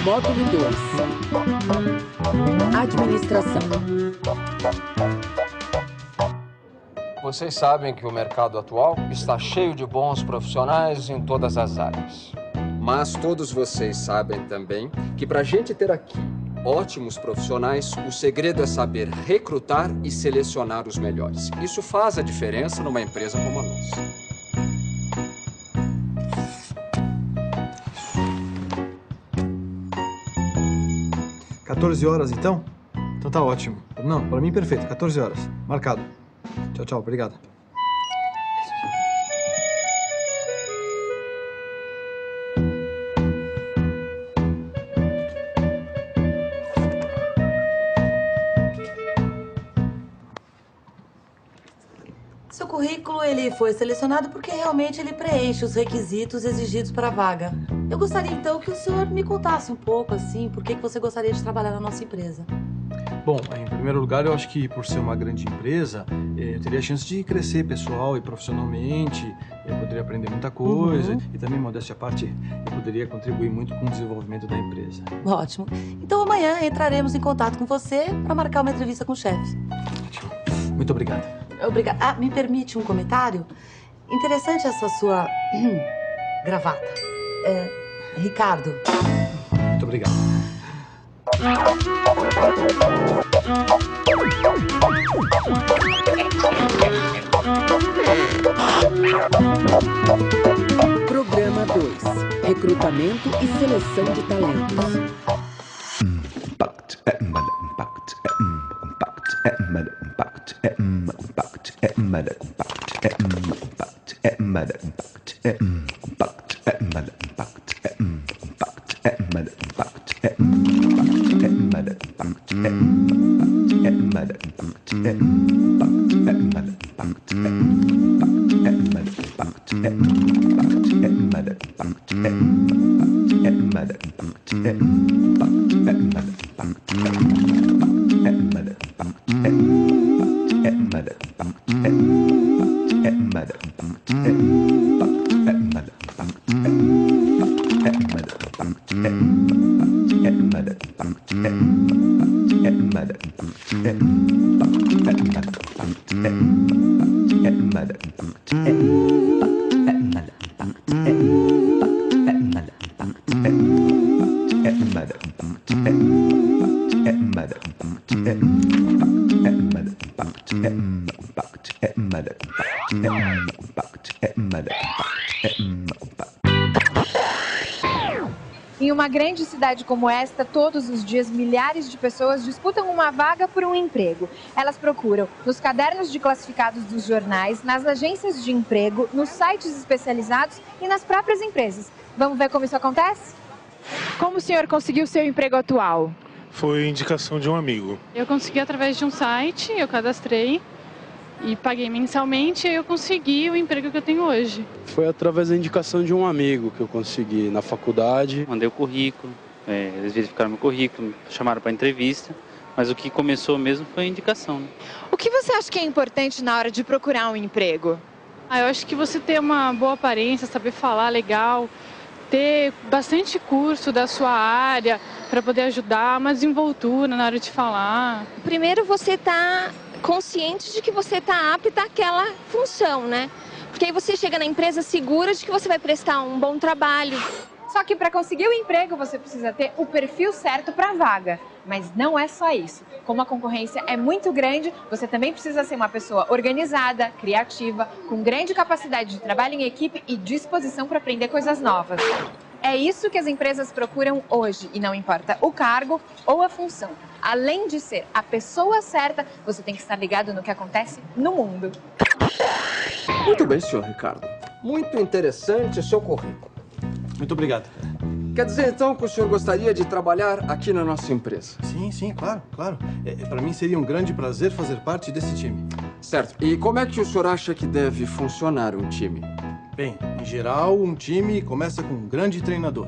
Módulo 2. Administração. Vocês sabem que o mercado atual está cheio de bons profissionais em todas as áreas. Mas todos vocês sabem também que para a gente ter aqui ótimos profissionais, o segredo é saber recrutar e selecionar os melhores. Isso faz a diferença numa empresa como a nossa. (14 horas) então? Então tá ótimo. Não, pra mim perfeito, 14 horas. Marcado. Tchau, tchau, obrigado. Seu currículo, ele foi selecionado porque realmente ele preenche os requisitos exigidos para a vaga. Eu gostaria, então, que o senhor me contasse um pouco, assim, por que você gostaria de trabalhar na nossa empresa. Bom, em primeiro lugar, eu acho que por ser uma grande empresa, eu teria a chance de crescer pessoal e profissionalmente, eu poderia aprender muita coisa e também, modéstia à parte, eu poderia contribuir muito com o desenvolvimento da empresa. Ótimo. Então amanhã entraremos em contato com você para marcar uma entrevista com o chefe. Ótimo. Muito obrigado. Obrigada. Ah, me permite um comentário? Interessante essa sua gravata. Ricardo. Muito obrigado. Programa 2. Recrutamento e seleção de talentos. Em uma grande cidade como esta, todos os dias milhares de pessoas disputam uma vaga por um emprego. Elas procuram nos cadernos de classificados dos jornais, nas agências de emprego, nos sites especializados e nas próprias empresas. Vamos ver como isso acontece? Como o senhor conseguiu seu emprego atual? Foi indicação de um amigo. Eu consegui através de um site, eu cadastrei e paguei mensalmente e eu consegui o emprego que eu tenho hoje. Foi através da indicação de um amigo que eu consegui na faculdade. Mandei o currículo, eles verificaram meu currículo, me chamaram para entrevista, mas o que começou mesmo foi a indicação. Né? O que você acha que é importante na hora de procurar um emprego? Eu acho que você ter uma boa aparência, saber falar legal, ter bastante curso da sua área para poder ajudar, uma desenvoltura na hora de falar. Primeiro você está consciente de que você está apta àquela função, né? Porque aí você chega na empresa segura de que você vai prestar um bom trabalho. Só que para conseguir o emprego você precisa ter o perfil certo para a vaga. Mas não é só isso. Como a concorrência é muito grande, você também precisa ser uma pessoa organizada, criativa, com grande capacidade de trabalho em equipe e disposição para aprender coisas novas. É isso que as empresas procuram hoje, e não importa o cargo ou a função. Além de ser a pessoa certa, você tem que estar ligado no que acontece no mundo. Muito bem, senhor Ricardo. Muito interessante o seu currículo. Muito obrigado. Quer dizer, então, que o senhor gostaria de trabalhar aqui na nossa empresa? Sim, claro. Para mim seria um grande prazer fazer parte desse time. Certo. E como é que o senhor acha que deve funcionar um time? Bem, em geral, um time começa com um grande treinador.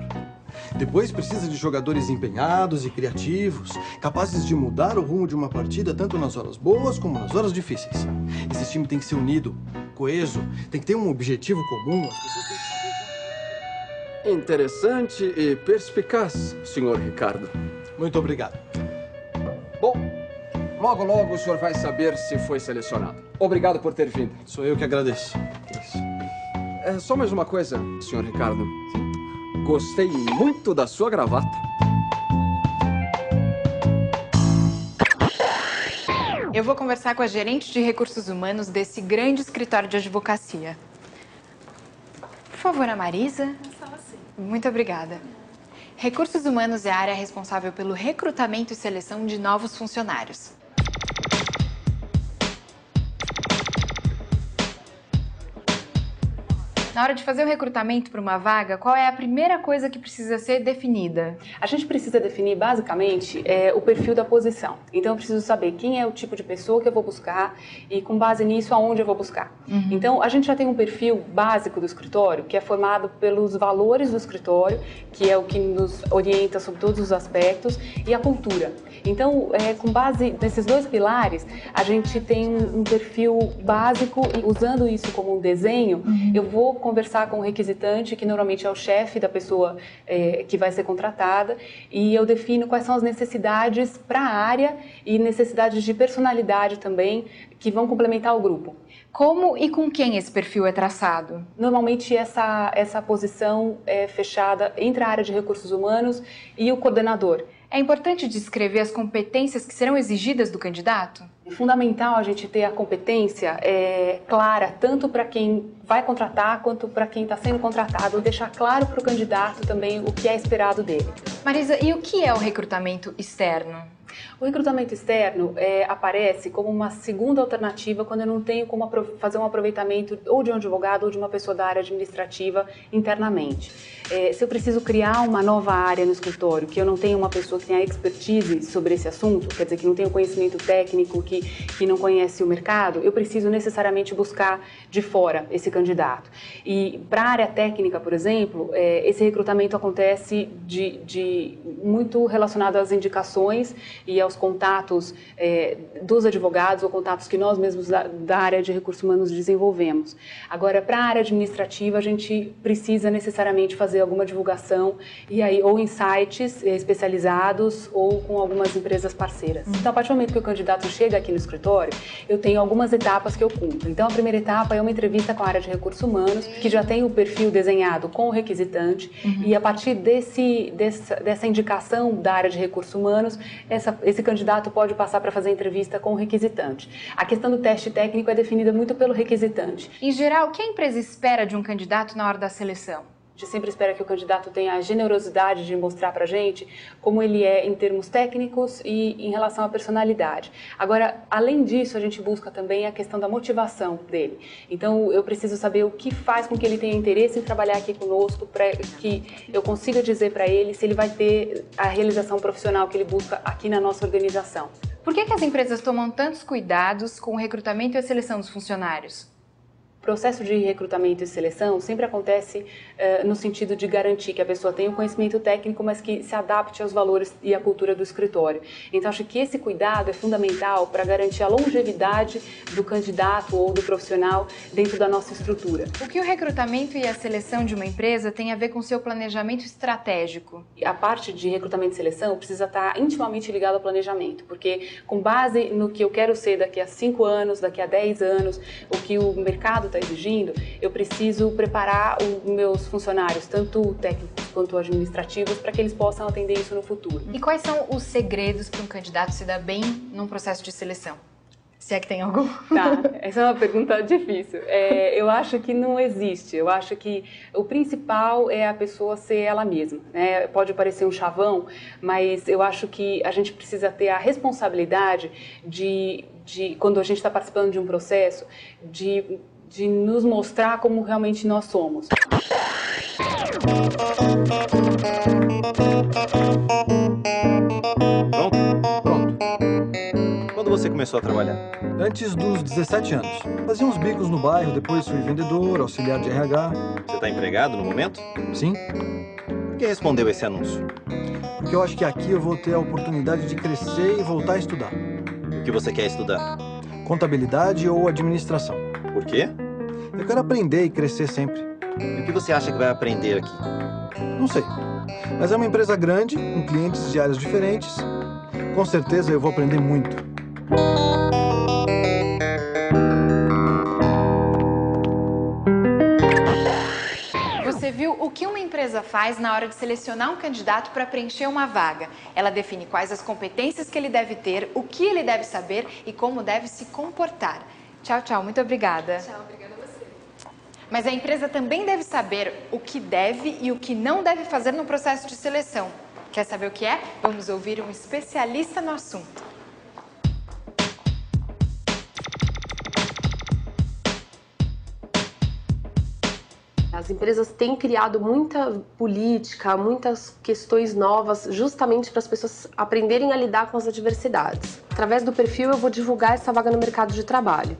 Depois precisa de jogadores empenhados e criativos, capazes de mudar o rumo de uma partida tanto nas horas boas como nas horas difíceis. Esse time tem que ser unido, coeso, tem que ter um objetivo comum, as pessoas têm que saber... Interessante e perspicaz, senhor Ricardo. Muito obrigado. Bom, logo, logo o senhor vai saber se foi selecionado. Obrigado por ter vindo. Sou eu que agradeço. É só mais uma coisa, senhor Ricardo. Sim. Gostei muito da sua gravata. Eu vou conversar com a gerente de recursos humanos desse grande escritório de advocacia. Por favor, a Marisa. Muito obrigada. Recursos humanos é a área responsável pelo recrutamento e seleção de novos funcionários. Na hora de fazer o recrutamento para uma vaga, qual é a primeira coisa que precisa ser definida? A gente precisa definir, basicamente, o perfil da posição. Então, eu preciso saber quem é o tipo de pessoa que eu vou buscar e, com base nisso, aonde eu vou buscar. Então, a gente já tem um perfil básico do escritório, que é formado pelos valores do escritório, que é o que nos orienta sobre todos os aspectos, e a cultura. Então, com base nesses dois pilares, a gente tem um perfil básico e, usando isso como um desenho, eu vou conversar com o requisitante, que normalmente é o chefe da pessoa que vai ser contratada, e eu defino quais são as necessidades para a área e necessidades de personalidade também, que vão complementar o grupo. Como e com quem esse perfil é traçado? Normalmente essa posição é fechada entre a área de recursos humanos e o coordenador. É importante descrever as competências que serão exigidas do candidato? É fundamental a gente ter a competência clara, tanto para quem vai contratar quanto para quem está sendo contratado, deixar claro para o candidato também o que é esperado dele. Marisa, e o que é o recrutamento externo? O recrutamento externo aparece como uma segunda alternativa quando eu não tenho como fazer um aproveitamento ou de um advogado ou de uma pessoa da área administrativa internamente. Se eu preciso criar uma nova área no escritório, que eu não tenho uma pessoa que tenha expertise sobre esse assunto, quer dizer, que não tenha conhecimento técnico, que não conhece o mercado, eu preciso necessariamente buscar de fora esse candidato. E para a área técnica, por exemplo, esse recrutamento acontece muito relacionado às indicações e aos contatos dos advogados ou contatos que nós mesmos da área de recursos humanos desenvolvemos. Agora, para a área administrativa, a gente precisa necessariamente fazer alguma divulgação e aí ou em sites especializados ou com algumas empresas parceiras. Então, a partir do momento que o candidato chega aqui no escritório, eu tenho algumas etapas que eu cumpro. Então, a primeira etapa é uma entrevista com a área de recursos humanos, que já tem o perfil desenhado com o requisitante, e a partir dessa indicação da área de recursos humanos, esse candidato pode passar para fazer entrevista com o requisitante. A questão do teste técnico é definida muito pelo requisitante. Em geral, o que a empresa espera de um candidato na hora da seleção? A gente sempre espera que o candidato tenha a generosidade de mostrar para a gente como ele é em termos técnicos e em relação à personalidade. Agora, além disso, a gente busca também a questão da motivação dele. Então, eu preciso saber o que faz com que ele tenha interesse em trabalhar aqui conosco, para que eu consiga dizer para ele se ele vai ter a realização profissional que ele busca aqui na nossa organização. Por que as empresas tomam tantos cuidados com o recrutamento e a seleção dos funcionários? O processo de recrutamento e seleção sempre acontece no sentido de garantir que a pessoa tenha um conhecimento técnico, mas que se adapte aos valores e à cultura do escritório. Então, acho que esse cuidado é fundamental para garantir a longevidade do candidato ou do profissional dentro da nossa estrutura. O que o recrutamento e a seleção de uma empresa tem a ver com o seu planejamento estratégico? A parte de recrutamento e seleção precisa estar intimamente ligada ao planejamento, porque com base no que eu quero ser daqui a 5 anos, daqui a 10 anos, o que o mercado está exigindo, eu preciso preparar os meus funcionários, tanto técnicos quanto administrativos, para que eles possam atender isso no futuro. E quais são os segredos para um candidato se dar bem num processo de seleção? Se é que tem algum? Tá, essa é uma pergunta difícil. Eu acho que não existe. Eu acho que o principal é a pessoa ser ela mesma, né? Pode parecer um chavão, mas eu acho que a gente precisa ter a responsabilidade de quando a gente está participando de um processo, de nos mostrar como realmente nós somos. Pronto. Quando você começou a trabalhar? Antes dos 17 anos. Fazia uns bicos no bairro, depois fui vendedor, auxiliar de RH. Você está empregado no momento? Sim. Por que respondeu esse anúncio? Porque eu acho que aqui eu vou ter a oportunidade de crescer e voltar a estudar. O que você quer estudar? Contabilidade ou administração. Por quê? Eu quero aprender e crescer sempre. E o que você acha que vai aprender aqui? Não sei. Mas é uma empresa grande, com clientes de áreas diferentes. Com certeza eu vou aprender muito. Você viu o que uma empresa faz na hora de selecionar um candidato para preencher uma vaga. Ela define quais as competências que ele deve ter, o que ele deve saber e como deve se comportar. Tchau, tchau. Muito obrigada. Tchau, obrigada a você. Mas a empresa também deve saber o que deve e o que não deve fazer no processo de seleção. Quer saber o que é? Vamos ouvir um especialista no assunto. As empresas têm criado muita política, muitas questões novas, justamente para as pessoas aprenderem a lidar com as adversidades. Através do perfil, eu vou divulgar essa vaga no mercado de trabalho.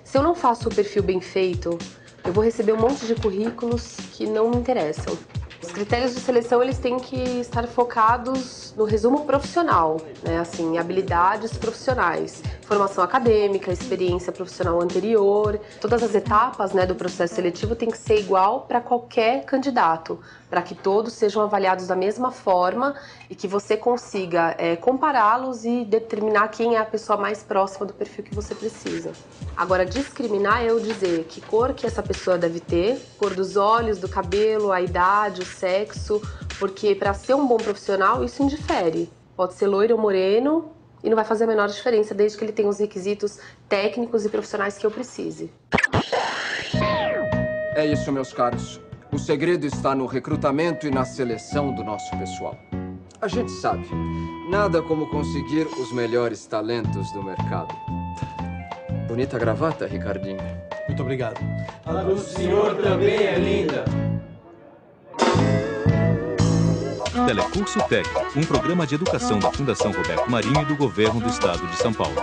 Se eu não faço o perfil bem feito, eu vou receber um monte de currículos que não me interessam. Os critérios de seleção, eles têm que estar focados no resumo profissional, né? Assim, habilidades profissionais, formação acadêmica, experiência profissional anterior. Todas as etapas, né, do processo seletivo têm que ser igual para qualquer candidato, para que todos sejam avaliados da mesma forma e que você consiga compará-los e determinar quem é a pessoa mais próxima do perfil que você precisa. Agora, discriminar é eu dizer que cor que essa pessoa deve ter, cor dos olhos, do cabelo, a idade, o sexo, porque para ser um bom profissional isso indifere. Pode ser loiro ou moreno e não vai fazer a menor diferença desde que ele tenha os requisitos técnicos e profissionais que eu precise. É isso, meus caros. O segredo está no recrutamento e na seleção do nosso pessoal. A gente sabe, nada como conseguir os melhores talentos do mercado. Bonita gravata, Ricardinho. Muito obrigado. A do senhor também é linda. Telecurso Tec, um programa de educação da Fundação Roberto Marinho e do Governo do Estado de São Paulo.